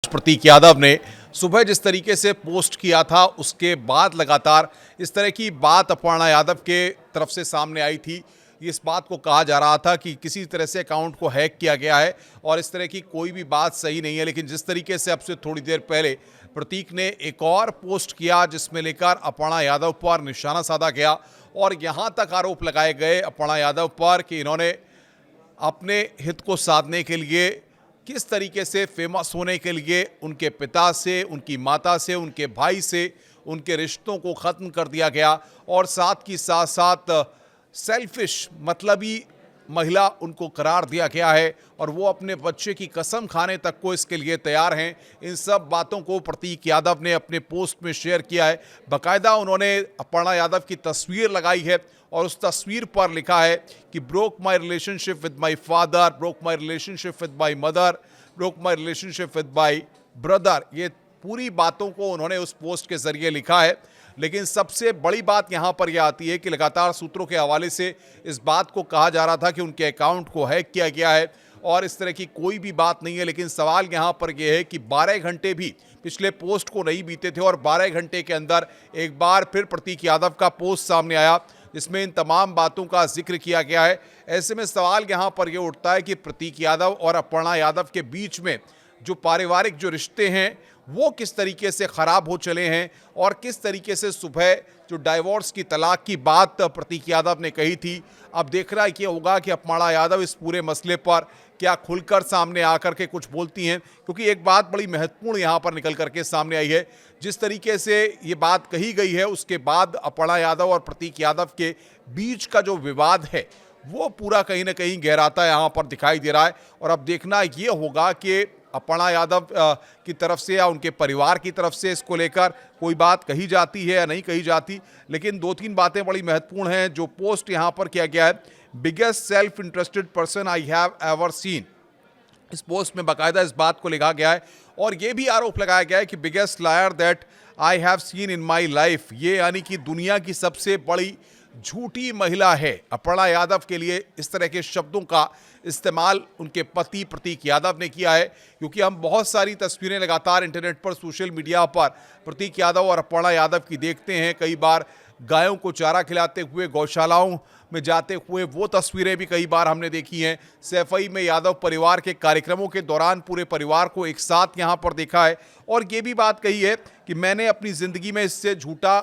प्रतीक यादव ने सुबह जिस तरीके से पोस्ट किया था, उसके बाद लगातार इस तरह की बात अपर्णा यादव के तरफ से सामने आई थी। इस बात को कहा जा रहा था कि किसी तरह से अकाउंट को हैक किया गया है और इस तरह की कोई भी बात सही नहीं है। लेकिन जिस तरीके से अब से थोड़ी देर पहले प्रतीक ने एक और पोस्ट किया जिसमें लेकर अपर्णा यादव पर निशाना साधा गया और यहां तक आरोप लगाए गए अपर्णा यादव पर कि इन्होंने अपने हित को साधने के लिए, किस तरीके से फेमस होने के लिए उनके पिता से, उनकी माता से, उनके भाई से उनके रिश्तों को ख़त्म कर दिया गया और साथ ही साथ साथ सेल्फिश मतलबी महिला उनको करार दिया गया है और वो अपने बच्चे की कसम खाने तक को इसके लिए तैयार हैं। इन सब बातों को प्रतीक यादव ने अपने पोस्ट में शेयर किया है। बाकायदा उन्होंने अपर्णा यादव की तस्वीर लगाई है और उस तस्वीर पर लिखा है कि broke my relationship with my father, broke my relationship with my mother, broke my relationship with my brother. ये पूरी बातों को उन्होंने उस पोस्ट के जरिए लिखा है। लेकिन सबसे बड़ी बात यहां पर यह आती है कि लगातार सूत्रों के हवाले से इस बात को कहा जा रहा था कि उनके अकाउंट को हैक किया गया है और इस तरह की कोई भी बात नहीं है। लेकिन सवाल यहां पर यह है कि 12 घंटे भी पिछले पोस्ट को नहीं बीते थे और 12 घंटे के अंदर एक बार फिर प्रतीक यादव का पोस्ट सामने आया जिसमें इन तमाम बातों का जिक्र किया गया है। ऐसे में सवाल यहां पर यह उठता है कि प्रतीक यादव और अपर्णा यादव के बीच में जो पारिवारिक जो रिश्ते हैं वो किस तरीके से ख़राब हो चले हैं और किस तरीके से सुबह जो डाइवोर्स की तलाक की बात प्रतीक यादव ने कही थी, अब देखना ये होगा कि अपर्णा यादव इस पूरे मसले पर क्या खुलकर सामने आकर के कुछ बोलती हैं। क्योंकि एक बात बड़ी महत्वपूर्ण यहाँ पर निकल करके सामने आई है, जिस तरीके से ये बात कही गई है उसके बाद अपर्णा यादव और प्रतीक यादव के बीच का जो विवाद है वो पूरा कहीं ना कहीं गहराता यहाँ पर दिखाई दे रहा है। और अब देखना ये होगा कि अपर्णा यादव की तरफ से या उनके परिवार की तरफ से इसको लेकर कोई बात कही जाती है या नहीं कही जाती। लेकिन 2-3 बातें बड़ी महत्वपूर्ण हैं जो पोस्ट यहाँ पर किया गया है। Biggest self interested person I have ever seen, इस पोस्ट में बाकायदा इस बात को लिखा गया है और ये भी आरोप लगाया गया है कि biggest liar that I have seen in my life, ये यानी कि दुनिया की सबसे बड़ी झूठी महिला है। अपर्णा यादव के लिए इस तरह के शब्दों का इस्तेमाल उनके पति प्रतीक यादव ने किया है। क्योंकि हम बहुत सारी तस्वीरें लगातार इंटरनेट पर, सोशल मीडिया पर प्रतीक यादव और अपर्णा यादव की देखते हैं। कई बार गायों को चारा खिलाते हुए, गौशालाओं में जाते हुए वो तस्वीरें भी कई बार हमने देखी हैं। सैफई में यादव परिवार के कार्यक्रमों के दौरान पूरे परिवार को एक साथ यहाँ पर देखा है और ये भी बात कही है कि मैंने अपनी ज़िंदगी में इससे झूठा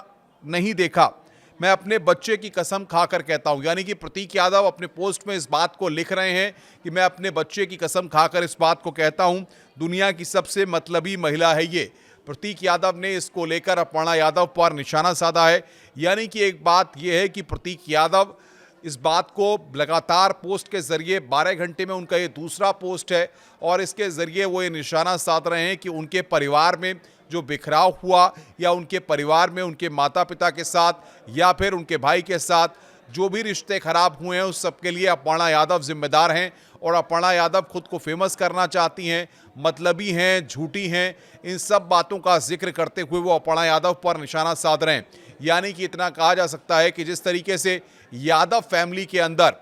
नहीं देखा, मैं अपने बच्चे की कसम खाकर कहता हूं। यानी कि प्रतीक यादव अपने पोस्ट में इस बात को लिख रहे हैं कि मैं अपने बच्चे की कसम खाकर इस बात को कहता हूं, दुनिया की सबसे मतलबी महिला है ये। प्रतीक यादव ने इसको लेकर अपर्णा यादव पर निशाना साधा है। यानी कि एक बात यह है कि प्रतीक यादव इस बात को लगातार पोस्ट के जरिए 12 घंटे में उनका ये दूसरा पोस्ट है और इसके ज़रिए वो ये निशाना साध रहे हैं कि उनके परिवार में जो बिखराव हुआ या उनके परिवार में उनके माता पिता के साथ या फिर उनके भाई के साथ जो भी रिश्ते खराब हुए हैं उस सब के लिए अपर्णा यादव जिम्मेदार हैं। और अपर्णा यादव खुद को फेमस करना चाहती हैं, मतलबी हैं, झूठी हैं, इन सब बातों का जिक्र करते हुए वो अपर्णा यादव पर निशाना साध रहे हैं। यानी कि इतना कहा जा सकता है कि जिस तरीके से यादव फैमिली के अंदर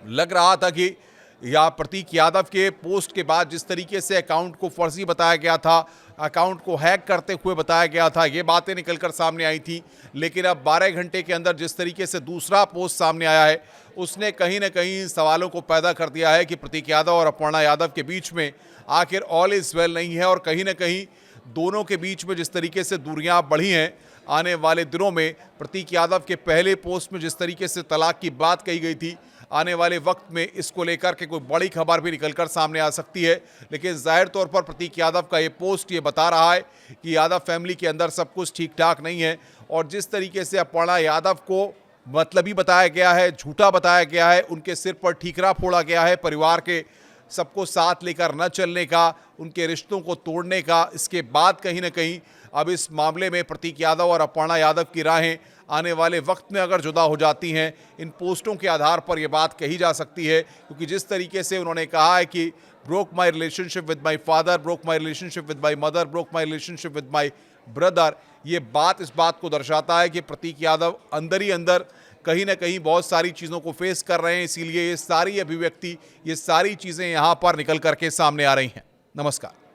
लग रहा था कि या प्रतीक यादव के पोस्ट के बाद जिस तरीके से अकाउंट को फर्जी बताया गया था, अकाउंट को हैक करते हुए बताया गया था, ये बातें निकलकर सामने आई थी। लेकिन अब 12 घंटे के अंदर जिस तरीके से दूसरा पोस्ट सामने आया है उसने कहीं ना कहीं सवालों को पैदा कर दिया है कि प्रतीक यादव और अपर्णा यादव के बीच में आखिर ऑल इज वेल नहीं है। और कहीं ना कहीं दोनों के बीच में जिस तरीके से दूरियां बढ़ी हैं, आने वाले दिनों में प्रतीक यादव के पहले पोस्ट में जिस तरीके से तलाक की बात कही गई थी, आने वाले वक्त में इसको लेकर के कोई बड़ी खबर भी निकलकर सामने आ सकती है। लेकिन जाहिर तौर पर प्रतीक यादव का ये पोस्ट ये बता रहा है कि यादव फैमिली के अंदर सब कुछ ठीक ठाक नहीं है और जिस तरीके से अपर्णा यादव को मतलबी बताया गया है, झूठा बताया गया है, उनके सिर पर ठीकरा फोड़ा गया है परिवार के सबको साथ लेकर न चलने का, उनके रिश्तों को तोड़ने का। इसके बाद कहीं ना कहीं अब इस मामले में प्रतीक यादव और अपर्णा यादव की राहें आने वाले वक्त में अगर जुदा हो जाती हैं, इन पोस्टों के आधार पर यह बात कही जा सकती है। क्योंकि जिस तरीके से उन्होंने कहा है कि broke my relationship with my father, broke my relationship with my mother, broke my relationship with my brother, ये बात इस बात को दर्शाता है कि प्रतीक यादव अंदर ही अंदर कहीं ना कहीं बहुत सारी चीज़ों को फेस कर रहे हैं। इसीलिए ये सारी अभिव्यक्ति, ये सारी चीज़ें यहाँ पर निकल करके सामने आ रही हैं। नमस्कार।